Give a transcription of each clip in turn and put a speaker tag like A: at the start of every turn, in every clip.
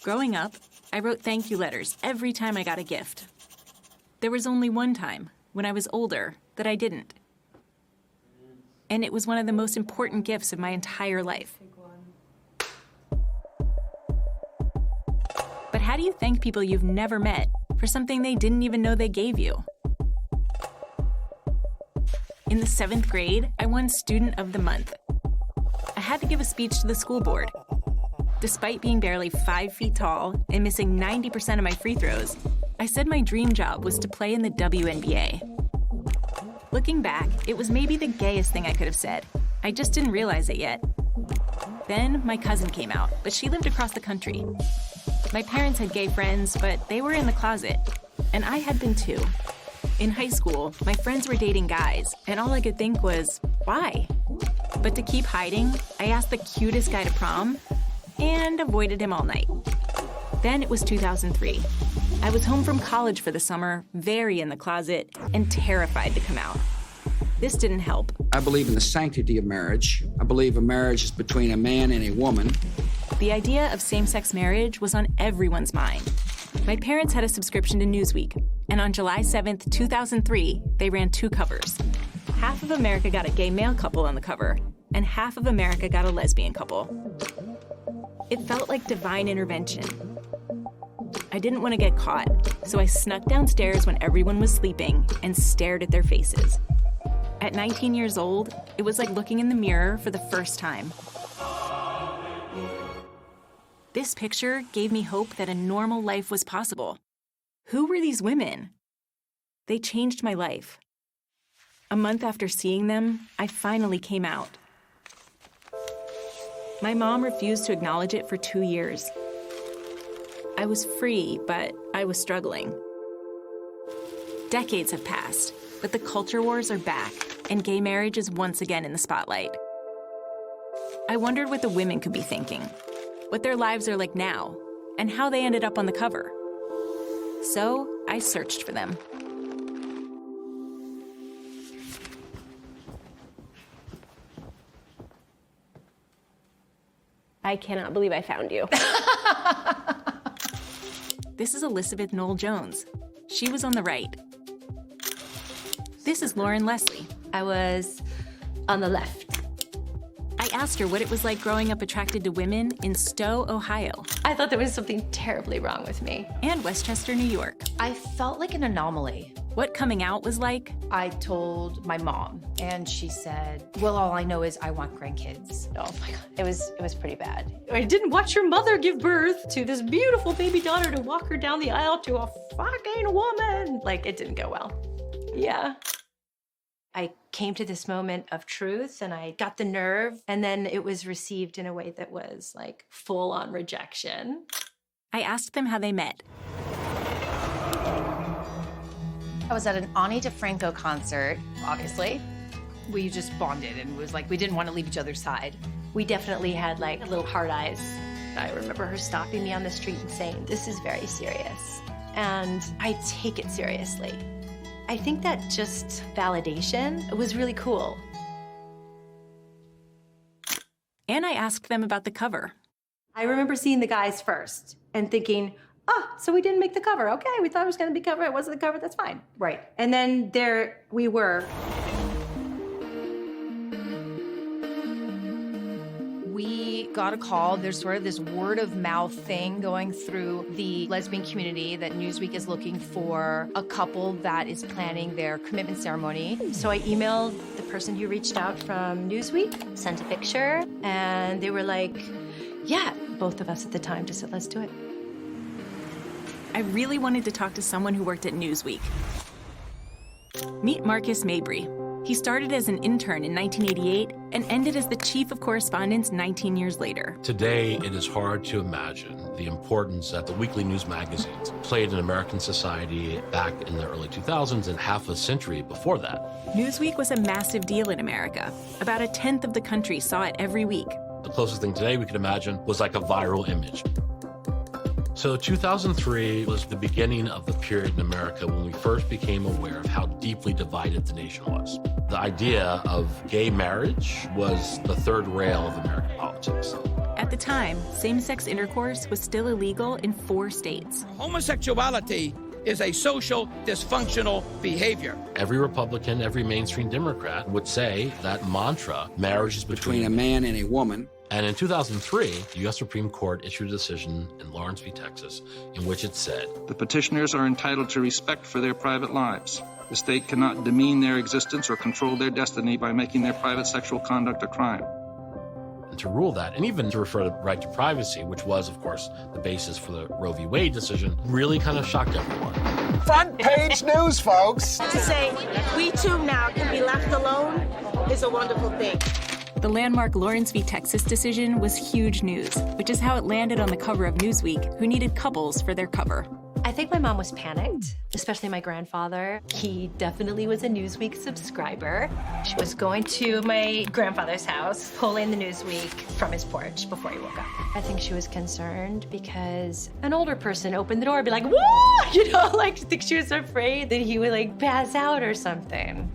A: Growing up, I wrote thank you letters every time I got a gift. There was only one time, when I was older, that I didn't. And it was one of the most important gifts of my entire life. But how do you thank people you've never met for something they didn't even know they gave you? In the 7th grade, I won Student of the Month. I had to give a speech to the school board. Despite being barely 5 feet tall and missing 90% of my free throws, I said my dream job was to play in the WNBA. Looking back, it was maybe the gayest thing I could have said. I just didn't realize it yet. Then my cousin came out, but she lived across the country. My parents had gay friends, but they were in the closet, and I had been too. In high school, my friends were dating guys, and all I could think was, why? But to keep hiding, I asked the cutest guy to prom and avoided him all night. Then it was 2003. I was home from college for the summer, very in the closet, and terrified to come out. This didn't help.
B: I believe in the sanctity of marriage. I believe a marriage is between a man and a woman.
A: The idea of same-sex marriage was on everyone's mind. My parents had a subscription to Newsweek, and on July 7th, 2003, they ran 2 covers. Half of America got a gay male couple on the cover, and half of America got a lesbian couple. It felt like divine intervention. I didn't want to get caught, so I snuck downstairs when everyone was sleeping and stared at their faces. At 19 years old, it was like looking in the mirror for the first time. This picture gave me hope that a normal life was possible. Who were these women? They changed my life. A month after seeing them, I finally came out. My mom refused to acknowledge it for 2 years. I was free, but I was struggling. Decades have passed, but the culture wars are back, and gay marriage is once again in the spotlight. I wondered what the women could be thinking, what their lives are like now, and how they ended up on the cover. So I searched for them.
C: I cannot believe I found you.
A: This is Elizabeth Noel Jones. She was on the right. This is Lauren Leslie.
C: I was on the left.
A: I asked her what it was like growing up attracted to women in Stowe, Ohio,
C: I thought there was something terribly wrong with me.
A: and Westchester, New York.
D: I felt like an anomaly.
A: What coming out was like,
D: I told my mom, and she said, well, all I know is I want grandkids.
C: Oh my God, it was pretty bad. I didn't watch your mother give birth to this beautiful baby daughter to walk her down the aisle to a fucking woman. Like, it didn't go well. Yeah. I came to this moment of truth and I got the nerve, and then it was received in a way that was like full on rejection.
A: I asked them how they met.
D: I was at an Ani DeFranco concert, obviously. We just bonded and it was like we didn't want to leave each other's side.
C: We definitely had like little hard eyes. I remember her stopping me on the street and saying, "This is very serious." And I take it seriously. I think that just validation was really cool.
A: And I asked them about the cover.
C: I remember seeing the guys first and thinking, oh, so we didn't make the cover. Okay, we thought it was gonna be cover. It wasn't the cover, that's fine. Right. And then there we were.
D: We got a call. There's sort of this word of mouth thing going through the lesbian community that Newsweek is looking for a couple that is planning their commitment ceremony.
C: So I emailed the person who reached out from Newsweek, sent a picture, and they were like, yeah, both of us at the time just said, let's do it.
A: I really wanted to talk to someone who worked at Newsweek. Meet Marcus Mabry. He started as an intern in 1988 and ended as the chief of correspondence 19 years later.
E: Today, it is hard to imagine the importance that the weekly news magazines played in American society back in the early 2000s and half a century before that.
A: Newsweek was a massive deal in America. About 1/10 of the country saw it every week.
E: The closest thing today we could imagine was like a viral image. So 2003 was the beginning of the period in America when we first became aware of how deeply divided the nation was. The idea of gay marriage was the third rail of American politics.
A: At the time, same-sex intercourse was still illegal in 4 states.
F: Homosexuality is a social dysfunctional behavior.
E: Every Republican, every mainstream Democrat would say that mantra, marriage is
B: Between a man and a woman.
E: And in 2003, the U.S. Supreme Court issued a decision in Lawrence v. Texas in which it said,
G: "The petitioners are entitled to respect for their private lives. The state cannot demean their existence or control their destiny by making their private sexual conduct a crime."
E: And to rule that, and even to refer to the right to privacy, which was, of course, the basis for the Roe v. Wade decision, really kind of shocked everyone.
H: Front page news, folks.
I: To say we too now can be left alone is a wonderful thing.
A: The landmark Lawrence v. Texas decision was huge news, which is how it landed on the cover of Newsweek, who needed couples for their cover.
C: I think my mom was panicked, especially my grandfather. He definitely was a Newsweek subscriber. She was going to my grandfather's house, pulling the Newsweek from his porch before he woke up. I think she was concerned because an older person opened the door and be like, "Whoa!" You know, like, I think she was afraid that he would like pass out or something.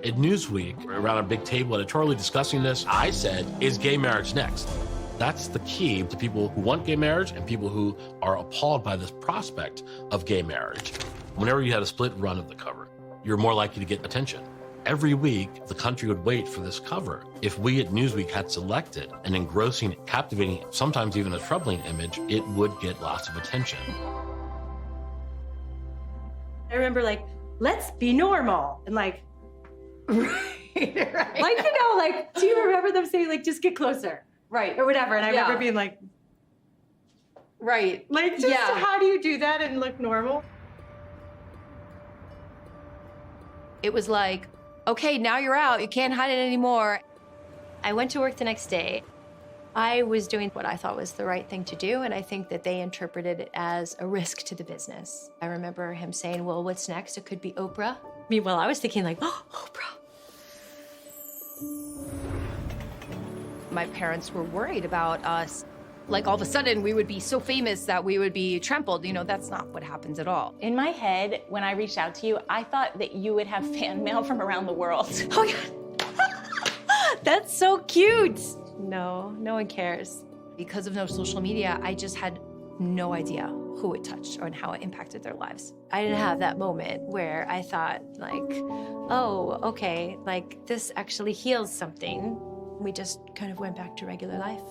E: At Newsweek, around a big table editorially discussing this, I said, is gay marriage next? That's the key to people who want gay marriage and people who are appalled by this prospect of gay marriage. Whenever you had a split run of the cover, you're more likely to get attention. Every week, the country would wait for this cover. If we at Newsweek had selected an engrossing, captivating, sometimes even a troubling image, it would get lots of attention.
C: I remember like, let's be normal. And like, right. Like, you know, like, do you remember them saying like, just get closer?
D: Right.
C: Or whatever. And I remember being like,
D: Right.
C: like, just how do you do that and look normal?
D: It was like, okay, now you're out. You can't hide it anymore.
C: I went to work the next day. I was doing what I thought was the right thing to do, and I think that they interpreted it as a risk to the business. I remember him saying, well, what's next? It could be Oprah. Meanwhile, I was thinking like, oh, Oprah.
D: My parents were worried about us. Like all of a sudden we would be so famous that we would be trampled. You know, that's not what happens at all.
J: In my head, when I reached out to you, I thought that you would have fan mail from around the world.
C: Oh, God. That's so cute. No, no one cares.
D: Because of no social media, I just had no idea who it touched and how it impacted their lives.
C: I didn't have that moment where I thought like, oh, okay, like this actually heals something. We just kind of went back to regular life.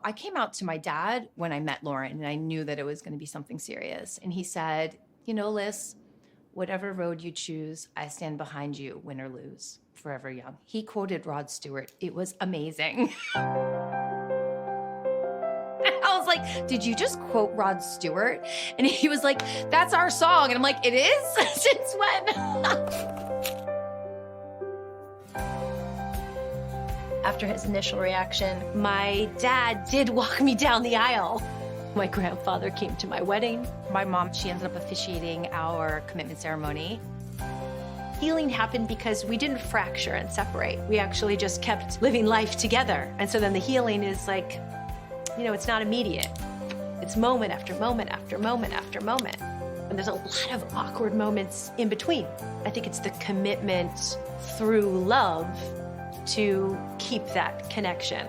D: I came out to my dad when I met Lauren, and I knew that it was going to be something serious. And he said, you know, Liz, whatever road you choose, I stand behind you, win or lose, forever young. He quoted Rod Stewart. It was amazing. I was like, did you just quote Rod Stewart? And he was like, that's our song. And I'm like, it is? Since when?
C: After his initial reaction, my dad did walk me down the aisle. My grandfather came to my wedding.
D: My mom, she ended up officiating our commitment ceremony.
C: Healing happened because we didn't fracture and separate. We actually just kept living life together. And so then the healing is like, you know, it's not immediate. It's moment after moment after moment after moment. And there's a lot of awkward moments in between. I think it's the commitment through love to keep that connection.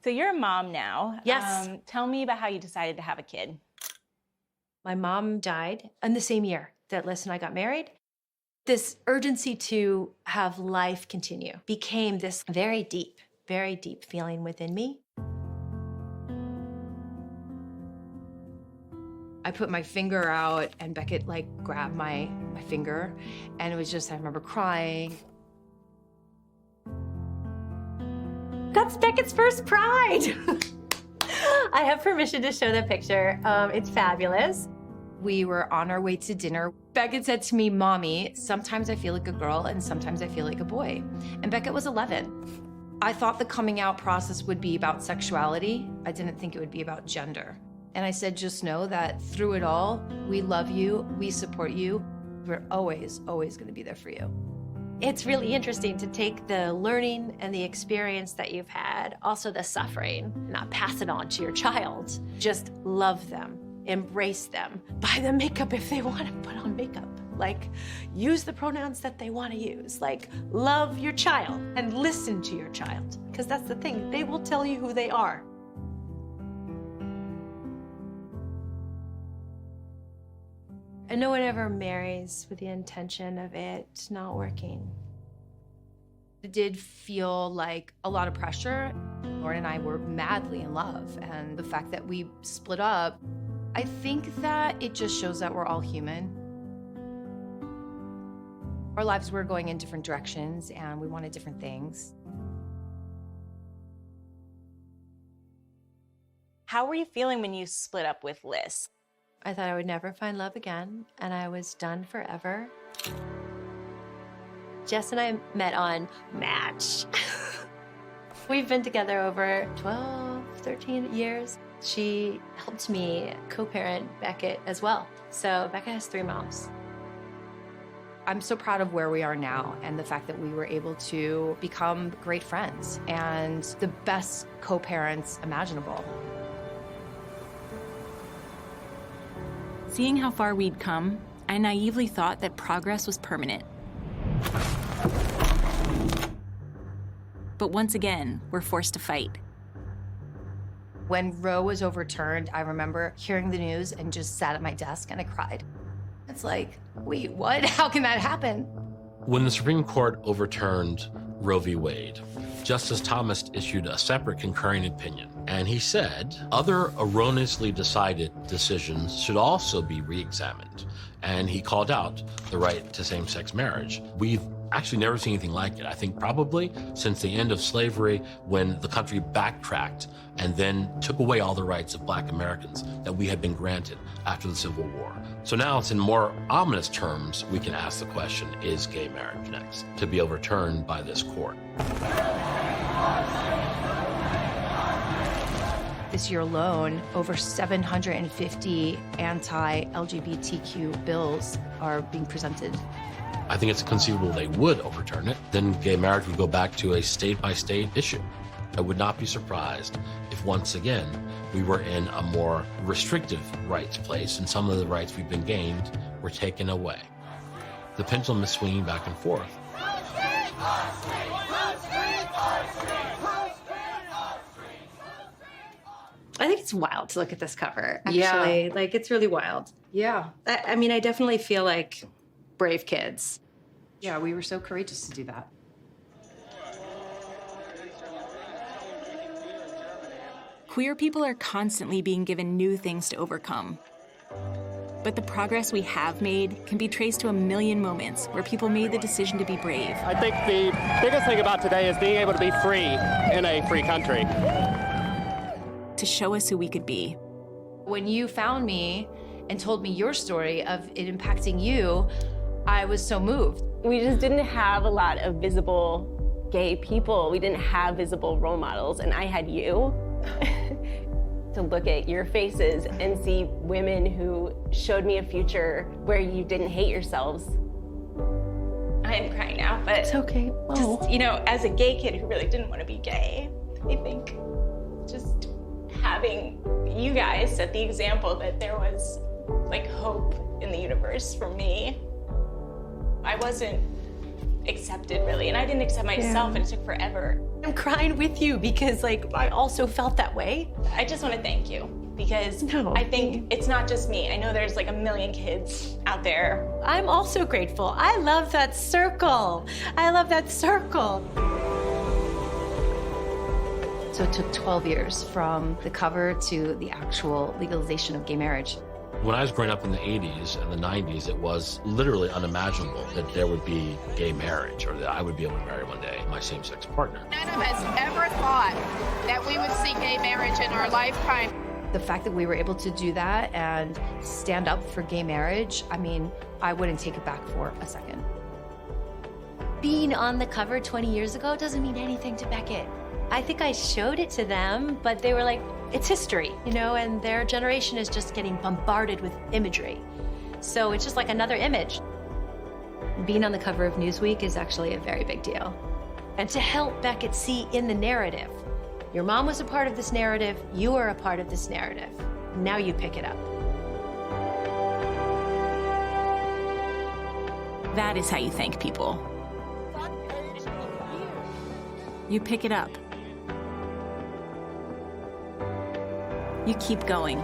J: So you're a mom now.
C: Yes.
J: Tell me about how you decided to have a kid.
C: My mom died in the same year that Liz and I got married. This urgency to have life continue became this very deep feeling within me.
D: I put my finger out and Beckett like grabbed my finger, and it was just, I remember crying.
C: That's Beckett's first pride. I have permission to show that picture. It's fabulous.
D: We were on our way to dinner. Beckett said to me, Mommy, sometimes I feel like a girl and sometimes I feel like a boy. And Beckett was 11. I thought the coming out process would be about sexuality. I didn't think it would be about gender. And I said, just know that through it all, we love you, we support you. We're always, always going to be there for you.
C: It's really interesting to take the learning and the experience that you've had, also the suffering, not pass it on to your child. Just love them, embrace them, buy them makeup if they want to put on makeup. Like, use the pronouns that they want to use. Like, love your child and listen to your child. Because that's the thing, they will tell you who they are. And no one ever marries with the intention of it not working.
D: It did feel like a lot of pressure. Lauren and I were madly in love, and the fact that we split up, I think that it just shows that we're all human. Our lives were going in different directions, and we wanted different things.
J: How were you feeling when you split up with Liz?
C: I thought I would never find love again, and I was done forever. Jess and I met on Match. We've been together over 12, 13 years. She helped me co-parent Beckett as well. So Beckett has 3 moms.
D: I'm so proud of where we are now and the fact that we were able to become great friends and the best co-parents imaginable.
A: Seeing how far we'd come, I naively thought that progress was permanent. But once again, we're forced to fight.
D: When Roe was overturned, I remember hearing the news and just sat at my desk and I cried. It's like, wait, what? How can that happen?
E: When the Supreme Court overturned Roe v. Wade, Justice Thomas issued a separate concurring opinion, and he said other erroneously decided decisions should also be re-examined, and he called out the right to same-sex marriage. We've actually never seen anything like it. I think probably since the end of slavery, when the country backtracked and then took away all the rights of Black Americans that we had been granted after the Civil War. So now it's in more ominous terms, we can ask the question, is gay marriage next to be overturned by this court?
D: This year alone, over 750 anti-LGBTQ bills are being presented.
E: I think it's conceivable they would overturn it. Then gay marriage would go back to a state-by-state issue. I would not be surprised if once again we were in a more restrictive rights place and some of the rights we've been gained were taken away. The pendulum is swinging back and forth.
C: I think it's wild to look at this cover, actually.
D: Yeah.
C: Like, it's really wild.
D: Yeah.
C: I mean, I definitely feel like brave kids.
D: Yeah, we were so courageous to do that.
A: Queer people are constantly being given new things to overcome. But the progress we have made can be traced to a million moments where people made the decision to be brave.
K: I think the biggest thing about today is being able to be free in a free country.
A: To show us who we could be.
D: When you found me and told me your story of it impacting you, I was so moved.
J: We just didn't have a lot of visible gay people. We didn't have visible role models, and I had you to look at your faces and see women who showed me a future where you didn't hate yourselves. I am crying now, but
C: It's okay. Oh.
J: just, you know, as a gay kid who really didn't want to be gay, I think just having you guys set the example that there was like hope in the universe for me. I wasn't accepted really, and I didn't accept myself, and it took forever.
C: I'm crying with you because, like, I also felt that way.
J: I just want to thank you because
C: No.
J: I think it's not just me. I know there's like a million kids out there.
C: I'm also grateful. I love that circle. I love that circle.
D: So it took 12 years from the cover to the actual legalization of gay marriage.
E: When I was growing up in the 80s and the 90s, it was literally unimaginable that there would be gay marriage or that I would be able to marry one day my same-sex partner.
L: None of us ever thought that we would see gay marriage in our lifetime.
D: The fact that we were able to do that and stand up for gay marriage, I mean, I wouldn't take it back for a second.
C: Being on the cover 20 years ago doesn't mean anything to Beckett. I think I showed it to them, but they were like, it's history, you know, and their generation is just getting bombarded with imagery. So it's just like another image. Being on the cover of Newsweek is actually a very big deal. And to help Beckett see in the narrative, your mom was a part of this narrative, you are a part of this narrative. Now you pick it up.
A: That is how you thank people. You pick it up. You keep going.